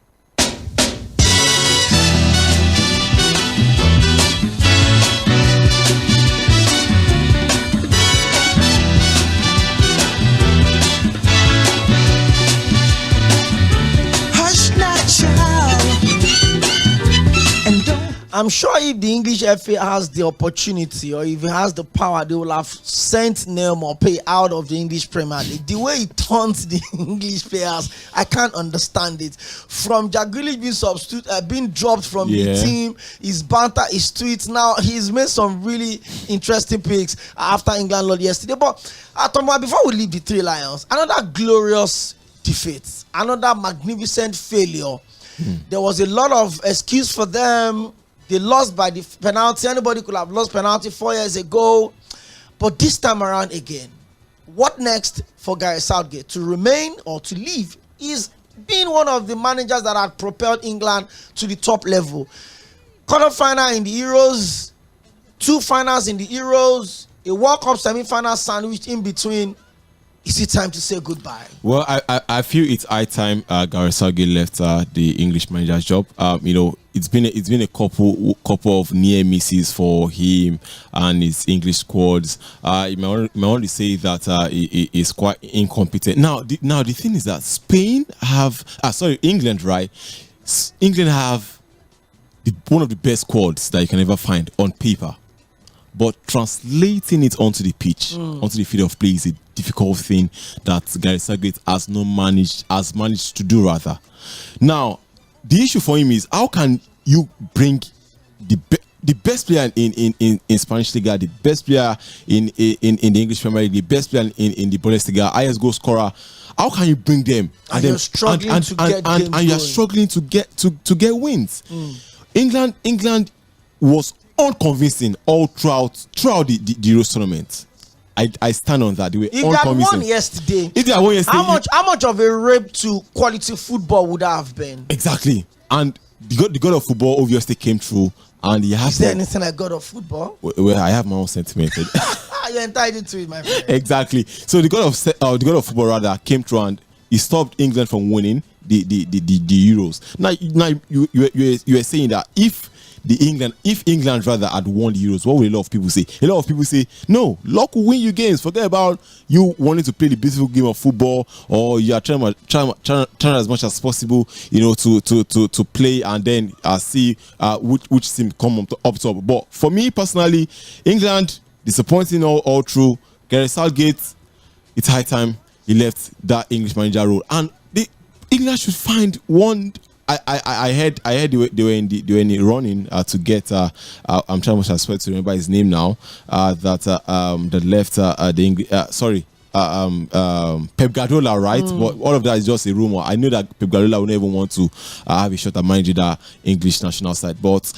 Speaker 12: I'm sure if the English FA has the opportunity or if it has the power, they will have sent Neil or pay out of the English Premier League. The way he taunts the English players, I can't understand it. From Jack Grealish being dropped from the team, his banter, his tweets. Now he's made some really interesting picks after England lost yesterday. But before we leave the Three Lions, another glorious defeat, another magnificent failure. There was a lot of excuse for them. They lost by the penalty. Anybody could have lost penalty 4 years ago. But this time around again, what next for Gareth Southgate? To remain or to leave? He's been one of the managers that had propelled England to the top level. Quarter-final in the Euros, 2 finals in the Euros, a World Cup semi-final sandwiched in between. Is it time to say goodbye?
Speaker 3: Well, I feel it's high time Gareth Southgate left the English manager's job. It's been a couple of near misses for him and his English squads. You might want to say that he is quite incompetent. Now the thing is that England, right? England have one of the best squads that you can ever find on paper. But translating it onto the pitch, onto the field of play, is a difficult thing that Gareth Southgate has managed to do rather. Now, the issue for him is how can you bring the best player in Spanish Liga, the best player in the English Premier League, the best player in the Bundesliga, highest goal scorer. How can you bring them
Speaker 12: and you're struggling
Speaker 3: to get wins? England was unconvincing all throughout the Euro tournament. I stand on that. They were unconvincing. If they had won yesterday,
Speaker 12: how much of a rape to quality football would that have been?
Speaker 3: Exactly. And the god of football obviously came through. And he has.
Speaker 12: Is there anything like god of football?
Speaker 3: Well, I have my own sentiment.
Speaker 12: You're entitled to it, my friend.
Speaker 3: Exactly. So the god of football rather came through and he stopped England from winning the Euros. Now you are saying that if England rather had won the Euros, what would a lot of people say? A lot of people say, no, luck will win you games. Forget about you wanting to play the beautiful game of football, or you are trying as much as possible, to play and then see which team come up top. But for me personally, England disappointing all through. Gareth Southgate, it's high time he left that English manager role, and England should find one. I heard they were in the running to get I'm trying to remember his name now, that left the English Pep Guardiola, right? But all of that is just a rumor. I know that Pep Guardiola would never want to have a shot at managing that English national side, but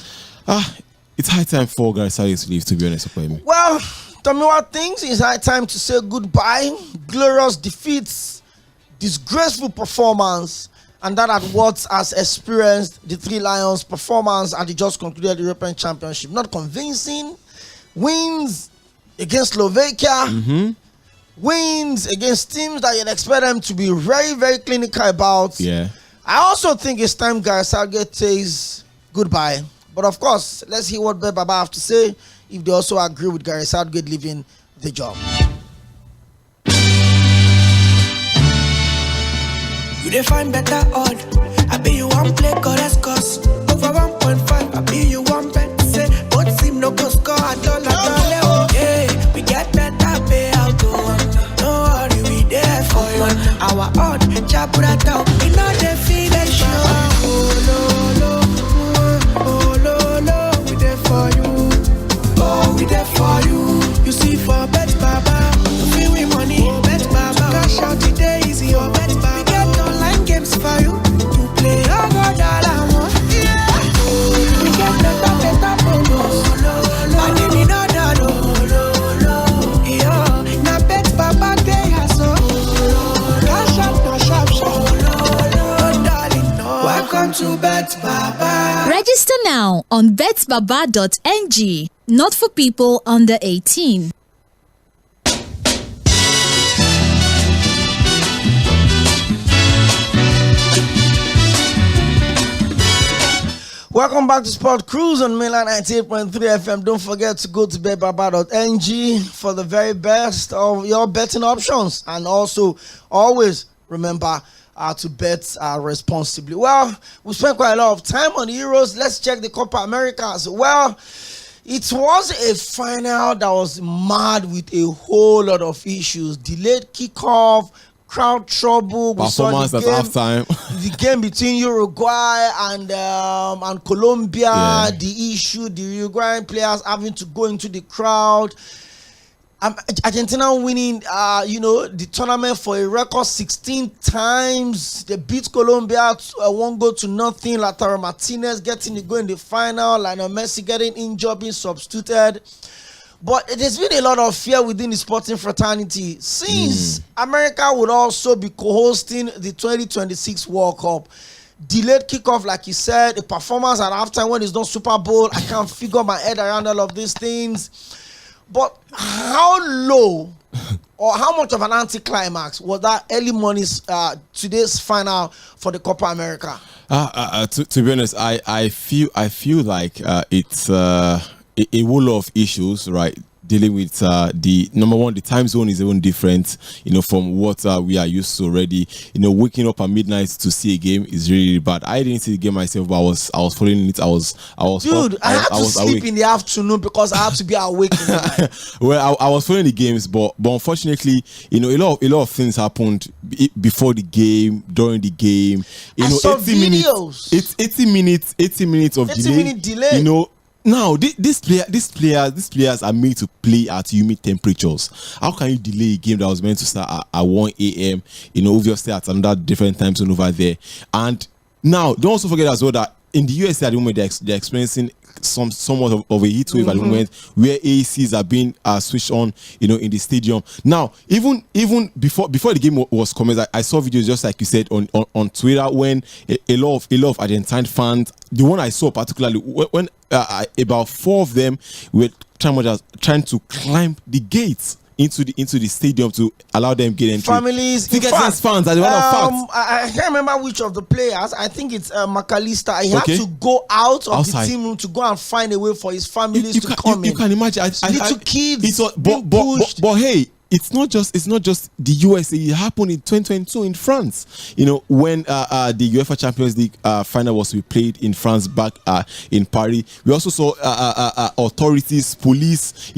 Speaker 3: it's high time for Gareth Southgate to leave, to be honest with me.
Speaker 12: Well, Tomiwa thinks it's high time to say goodbye. Glorious defeats, disgraceful performance, and that at what has experienced the Three Lions' performance at the just concluded European Championship. Not convincing. Wins against Slovakia. Wins against teams that you'd expect them to be very, very clinical about.
Speaker 3: Yeah.
Speaker 12: I also think it's time Gareth Southgate says goodbye. But of course, let's hear what Beb Baba have to say if they also agree with Gareth Southgate leaving the job.
Speaker 15: You define better odd. I be you one play Correscos. Over 1.5. I be you one bet. Say both seem no go score at all. Yeah, we get better payout. No worry, we there for you. Our odd, chapura down. We know the feeling sure. Oh no, we there for you. Oh, we there for you. You see for bet Baba. Free we money, bet Baba. Cash out today easy, or bet Baba. Games for you to play. Oh God, all I want. Yeah. We get better bonus. I didn't know that. Yeah. Now bet Papa they has so. Cash up, no sharp. Oh darling, no. Welcome to Bet Baba.
Speaker 14: Register now on betbaba.ng. Not for people under 18.
Speaker 12: Welcome back to Sport Cruise on Mainland 98.3 FM. Don't forget to go to betbaba.ng for the very best of your betting options. And also, always remember to bet responsibly. Well, we spent quite a lot of time on the Euros. Let's check the Copa America as well. It was a final that was mad with a whole lot of issues. Delayed kickoff, crowd trouble. We saw the game,
Speaker 3: at halftime.
Speaker 12: the game between Uruguay and Colombia.
Speaker 3: Yeah.
Speaker 12: The issue, the Uruguayan players having to go into the crowd. Argentina winning, the tournament for a record 16 times. They beat Colombia 1-0. Lautaro Martinez getting to go in the final. Lionel Messi getting injured, being substituted. But there's been a lot of fear within the sporting fraternity since America would also be co-hosting the 2026 World Cup. Delayed kickoff, like you said, the performance at halftime when it's not Super Bowl. I can't figure my head around all of these things. But how low or how much of an anticlimax was that early morning's today's final for the Copa America?
Speaker 3: To be honest, I feel like it's a whole of issues, right? Dealing with the number one, the time zone is even different, from what we are used to already. Waking up at midnight to see a game is really bad. I didn't see the game myself, but I was following it. I was
Speaker 12: Dude, I had to sleep awake in the afternoon because I had to be awake in the night.
Speaker 3: Well, I was following the games, but unfortunately, a lot of things happened before the game, during the game.
Speaker 12: I saw videos.
Speaker 3: It's 80 minutes of
Speaker 12: 80-minute delay.
Speaker 3: Now, these players are made to play at humid temperatures. How can you delay a game that was meant to start at 1 a.m., obviously at another different time zone over there? And now, don't also forget as well that in the USA at the moment, they're experiencing somewhat of a heat wave at the moment, where ACs are being switched on, in the stadium. Now, even before the game was commenced, I saw videos just like you said on Twitter when a lot of Argentine fans, the one I saw particularly when about 4 of them were trying to climb the gates into the stadium to allow them get entry.
Speaker 12: Families,
Speaker 3: fans are the one of facts.
Speaker 12: I can't remember which of the players. I think it's McAllister. He had to go out of the team room to go and find a way for his families to come in.
Speaker 3: You can imagine.
Speaker 12: Little kids.
Speaker 3: But hey, it's not just the USA. It happened in 2022 in France. When the UEFA Champions League final was to be played in France back in Paris. We also saw authorities, police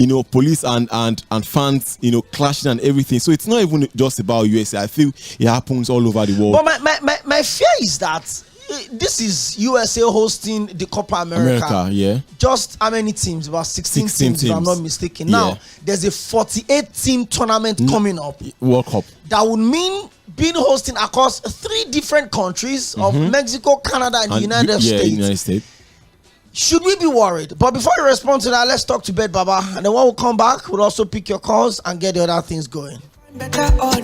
Speaker 3: and fans, clashing and everything. So it's not even just about USA. I feel it happens all over the world.
Speaker 12: But my fear is that this is USA hosting the Copa America.
Speaker 3: Yeah.
Speaker 12: Just how many teams? About 16 teams, if I'm not mistaken. Yeah. Now, there's a 48-team tournament coming up.
Speaker 3: World Cup.
Speaker 12: That would mean being hosting across 3 different countries of Mexico, Canada, and the United States. Should we be worried? But before you respond to that, let's talk to Bet Baba. And then when we come back, we'll also pick your calls and get the other things going.
Speaker 16: Better odd.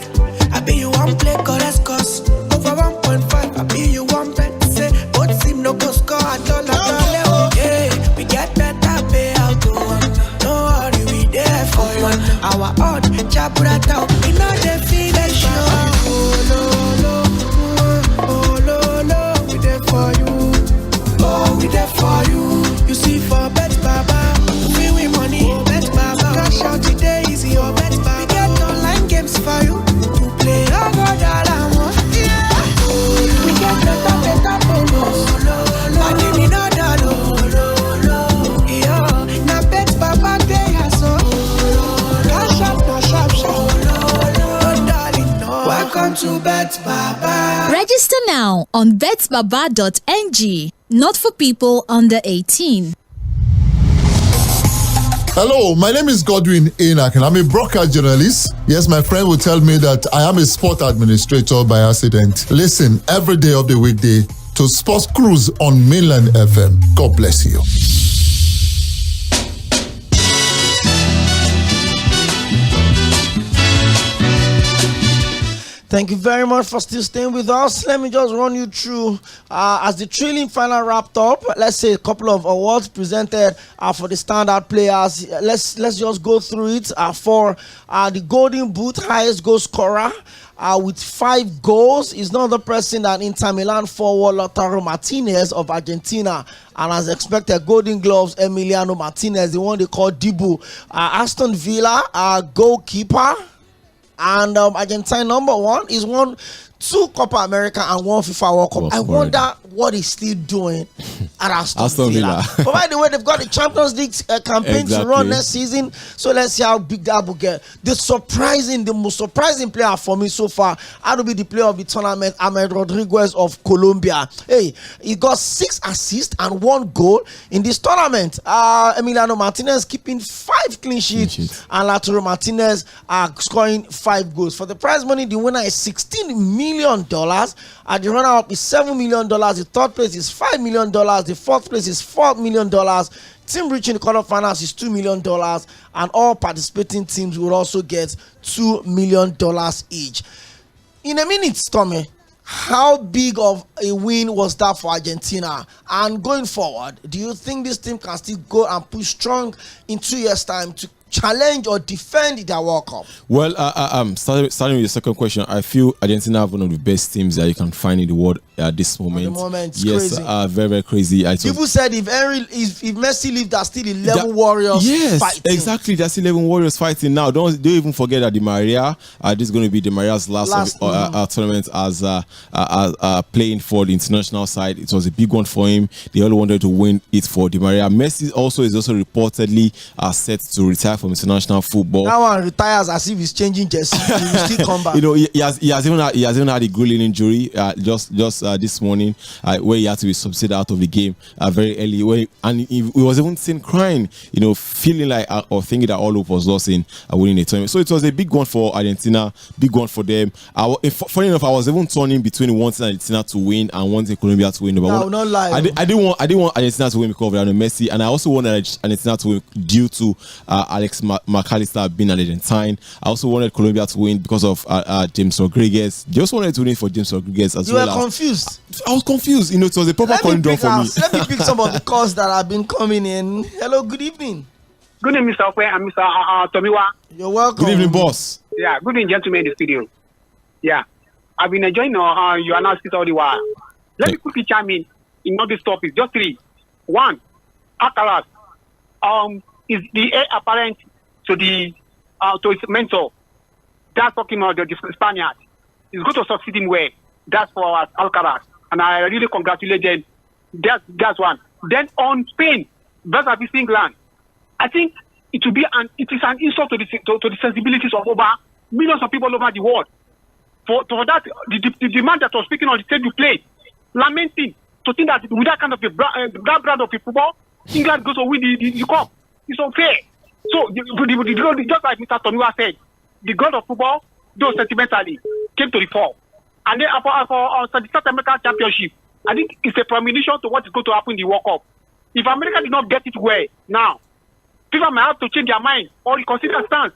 Speaker 16: I be you one play, correct cost. Over 1.5, I be you one bet. Say, both team no go score at all. Yeah, we get better pay out. No worry, we there for you. Our odd, Jabura Tau, we know the finish. Oh, we there for you. Oh, we there for you. You see for Bet Baba, we win money. Bet Baba, cash out today is your Bet Baba. We get online games for you to play. Oh, God, I want. We get better bonus. I didn't know that. Yeah, now Bet Baba they are so. Cash out, no sharp. Oh, darling, no. Welcome to Bet Baba.
Speaker 14: Register now on betsbaba.ng. Not for people under 18.
Speaker 1: Hello, my name is Sᴘᴏʀᴛs and I'm a broadcast journalist. Yes, my friend will tell me that I am a sport administrator by accident. Listen every day of the weekday to Sports Cruise on Mainland FM. God bless you.
Speaker 12: Thank you very much for still staying with us. Let me just run you through as the trailing final wrapped up. Let's say a couple of awards presented for the standout players. Let's just go through it. For the Golden Boot highest goal scorer with 5 goals is no other person than Inter Milan forward Lautaro Martinez of Argentina. And as expected, Golden Gloves Emiliano Martinez, the one they call Dibu. Aston Villa goalkeeper. And Argentine number 1 is won 2 Copa America and 1 FIFA World Cup. I wonder what he's still doing at Aston Villa. But by the way, they've got the Champions League campaign to run next season. So let's see how big that will get. The most surprising player for me so far had to be the player of the tournament, Ahmed Rodriguez of Colombia. Hey, he got 6 assists and 1 goal in this tournament. Emiliano Martinez keeping 5 clean sheets and Lautaro Martinez scoring 5 goals. For the prize money, the winner is $16 million. And the runner-up is $7 million. The third place is $5 million. The fourth place is $4 million. Team reaching the quarterfinals is $2 million. And all participating teams will also get $2 million each. In a minute, Tommy, how big of a win was that for Argentina? And going forward, do you think this team can still go and push strong in 2 years' time to challenge or defend their World Cup?
Speaker 3: Well, starting with the second question, I feel Argentina have one of the best teams that you can find in the world at this moment.
Speaker 12: At the moment, it's
Speaker 3: yes,
Speaker 12: crazy.
Speaker 3: Very, very crazy.
Speaker 12: People said if Messi leaves, there's still 11 warriors fighting.
Speaker 3: Exactly. There's 11 warriors fighting now. Don't even forget that Di Maria, this is going to be Di Maria's last tournament as playing for the international side. It was a big one for him. They all wanted to win it for Di Maria. Messi is also reportedly set to retire from international football.
Speaker 12: That one retires as if he's changing jersey. He will still come back.
Speaker 3: He has even had a grueling injury just this morning where he had to be subsidized out of the game very early. And he was even seen crying, feeling like or thinking that all hope was lost in winning a tournament. So it was a big one for Argentina, big one for them. Funny enough, I was even turning between wanting Argentina to win and wanting Colombia to win. But
Speaker 12: no, not lie.
Speaker 3: I didn't want Argentina to win because of Messi, and I also wanted Argentina to win due to Alex McAllister being an Argentine. I also wanted Colombia to win because of James Rodriguez. Just wanted to win for James Rodriguez as well.
Speaker 12: You were confused.
Speaker 3: I was confused. It was a proper coin draw for me.
Speaker 12: Let me pick some of the calls that have been coming in. Hello, good evening.
Speaker 17: Good evening, Mr. Okwe and Mr. Tomiwa.
Speaker 12: You're welcome.
Speaker 3: Good evening, boss.
Speaker 17: Yeah, good evening, gentlemen in the studio. Yeah, I've been enjoying your analysis all the while. Let me quickly chime in all these topics. Just three. One, Alcaraz is the heir apparent to his mentor. That's talking about the Spaniard. He's going to succeed him well. That's for Alcaraz. And I really congratulate them. That's one. Then on Spain versus England, I think it is an insult to the sensibilities of over millions of people all over the world. For that, the man that was speaking on the stage you played, lamenting to think that with that kind of that brand of football, England goes to win the cup. It's unfair. So just like Mr. Tomiwa said, the god of football, though sentimentally, came to the fore. And then for the South American Championship, I think it's a premonition to what is going to happen in the World Cup. If America did not get it well now, people might have to change their mind or reconsider their stance.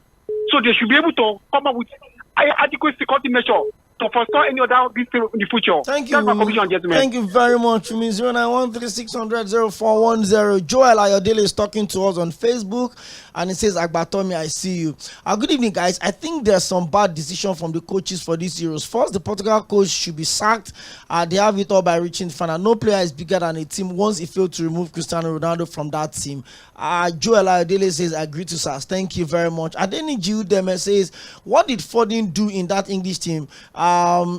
Speaker 17: So they should be able to come up with adequate security measure to forestall any other in the future.
Speaker 12: Thank you.
Speaker 17: That's my conviction, gentlemen.
Speaker 12: Thank you very much. 0913-600-0410. Joel Ayodele is talking to us on Facebook, and it says, Agbatomi, I see you. Good evening, guys. I think there's some bad decision from the coaches for these Euros. First, the Portugal coach should be sacked. They have it all by reaching the final. No player is bigger than a team once he failed to remove Cristiano Ronaldo from that team. Joel Ayodele says, I agree to Sars. Thank you very much. Adeni Jiudeme says, what did Foden do in that English team?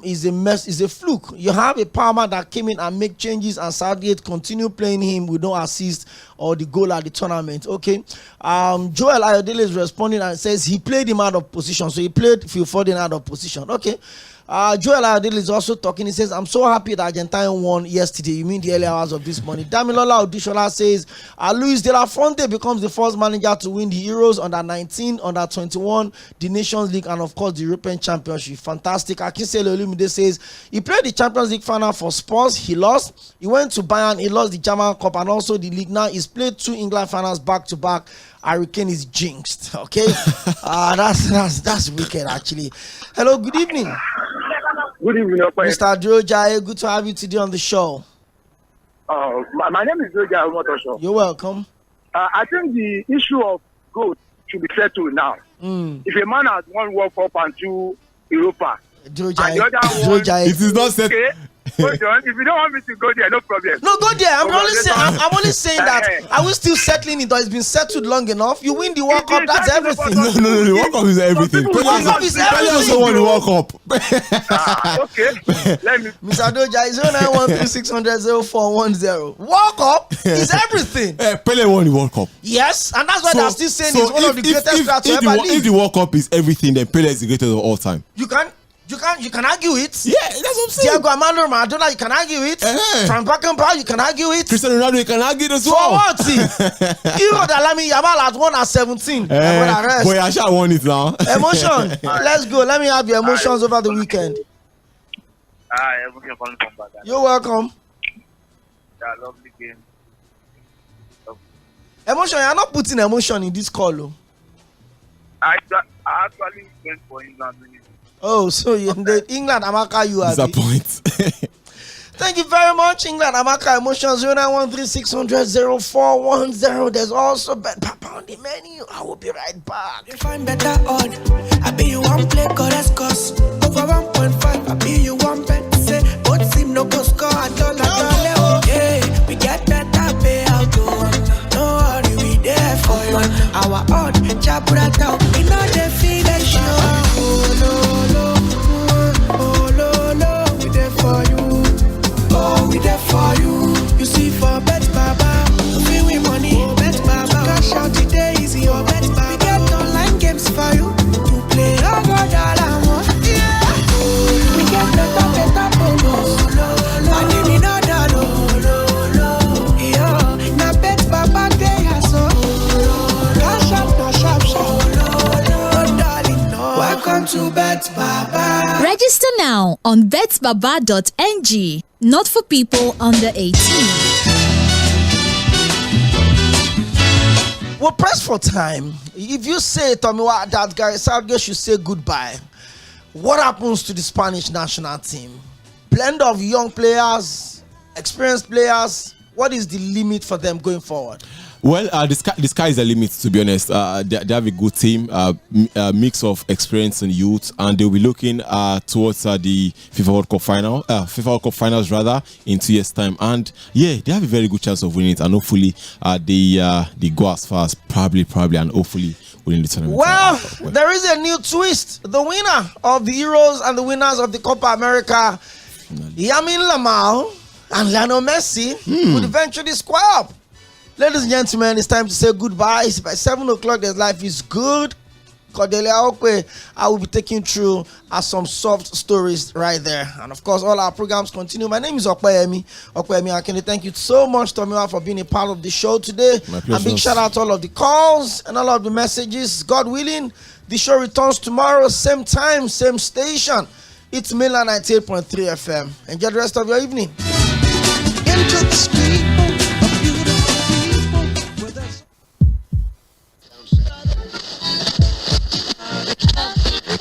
Speaker 12: Is a mess, is a fluke. You have a Palmer that came in and make changes, and Southgate continue playing him with no assist or the goal at the tournament. Okay. Joel Ayodele is responding and says he played him out of position. So he played Phil Foden out of position. Okay. Joel Ayodele is also talking. He says, I'm so happy that Argentina won yesterday. You mean the early hours of this morning. Damilola Odishola says, Luis De La Fuente becomes the first manager to win the Euros, under 19, under 21, the Nations League, and of course the European Championship. Fantastic. Akisele Olumide says, he played the Champions League final for Spurs. He lost. He went to Bayern. He lost the German Cup and also the league. Now he's played 2 England finals back to back. Hurricane is jinxed. Okay. That's wicked, actually. Hello, good evening.
Speaker 18: Good evening,
Speaker 12: Mr. Droja. Good to have you today on the show.
Speaker 18: My name is Droja Omotosho.
Speaker 12: You're welcome.
Speaker 18: I think the issue of growth should be settled now. If a man has won World Cup and 2 Europa,
Speaker 12: Droja,
Speaker 18: and the other one,
Speaker 3: it is not settled.
Speaker 18: Okay. Hold on. If you don't want me to go there, no problem.
Speaker 12: No, go there. I'm only saying that. Are we still settling it, or it's been settled long enough? You win the World Cup, that's everything.
Speaker 3: No, the World Cup is everything.
Speaker 12: World Cup is everything.
Speaker 3: Also won the World Cup.
Speaker 18: Okay. Let me.
Speaker 12: Mr. Doja, 0913-600-0410. World Cup is everything.
Speaker 3: Pele won the World Cup.
Speaker 12: Yes, and that's why they're still saying he's one of the greatest players to ever live.
Speaker 3: If the World Cup is everything, then Pele is the greatest of all time.
Speaker 12: You can argue it.
Speaker 3: Yeah, that's what I'm saying.
Speaker 12: Diego Armando Maradona, you can argue it. Frank Beckenbauer, you can argue it.
Speaker 3: Cristiano Ronaldo, you can argue it as well.
Speaker 12: For what? Hero Dalami Yamal has won at 17.
Speaker 3: Boy, I shall won it now.
Speaker 12: Emotion. Let's go. Let me have your emotions over the weekend. You're welcome.
Speaker 18: Yeah, lovely game.
Speaker 12: Emotion, you're not putting emotion in this call. Though.
Speaker 18: I actually went for England.
Speaker 12: Oh, so you England, Amaka, you are.
Speaker 3: Disappoint.
Speaker 12: Thank you very much, England. Amaka Emotions 0913-600-0410. There's also Bet Papa on the menu. I will be right back.
Speaker 16: You find better on. I be you one play, cost over 1.5. I be you one bet. Say, both seem no go score at all. Yeah, we get better payout. No worry, we there for you. Our own, Chapura Town. We know the feeling show. Oh, no, we there for you. Oh, we there for you. You see for Bet Baba, we win money. Bet Baba, cash out today easy. Oh, Bet Baba, we get online games for you to play. Oh, God, yeah. We get better bonus. And then we know that yeah, now Bet Baba they are so. Cash out, no sharp. Oh, darling, no. Welcome to Bet Baba.
Speaker 14: Register now on betsbaba.ng. Not for people under 18.
Speaker 12: We're pressed for time. If you say, Tomiwa, that Gareth Southgate should say goodbye, what happens to the Spanish national team? Blend of young players, experienced players. What is the limit for them going forward?
Speaker 3: Well, the sky is the limit, to be honest. They have a good team, mix of experience and youth, and they'll be looking towards the FIFA World Cup finals rather in 2 years' time. And yeah, they have a very good chance of winning it, and hopefully they go as far as probably, and hopefully winning the tournament.
Speaker 12: Well, there is a new twist. The winner of the Euros and the winners of the Copa America, Lamine Yamal and Lionel Messi, would eventually square up. Ladies and gentlemen, it's time to say goodbye. It's by 7 o'clock. There's Life is Good. Ďᴏɪᴜ Oᴘᴇ, I will be taking through some soft stories right there. And of course, all our programs continue. My name is Ďᴏɪᴜ Oᴘᴇ. Thank you so much, Tomiwa, for being a part of the show today.
Speaker 3: My pleasure.
Speaker 12: And big shout out to all of the calls and all of the messages. God willing, the show returns tomorrow, same time, same station. It's Mᴜsɪᴄ 98.3 FM. Enjoy the rest of your evening.
Speaker 16: Into the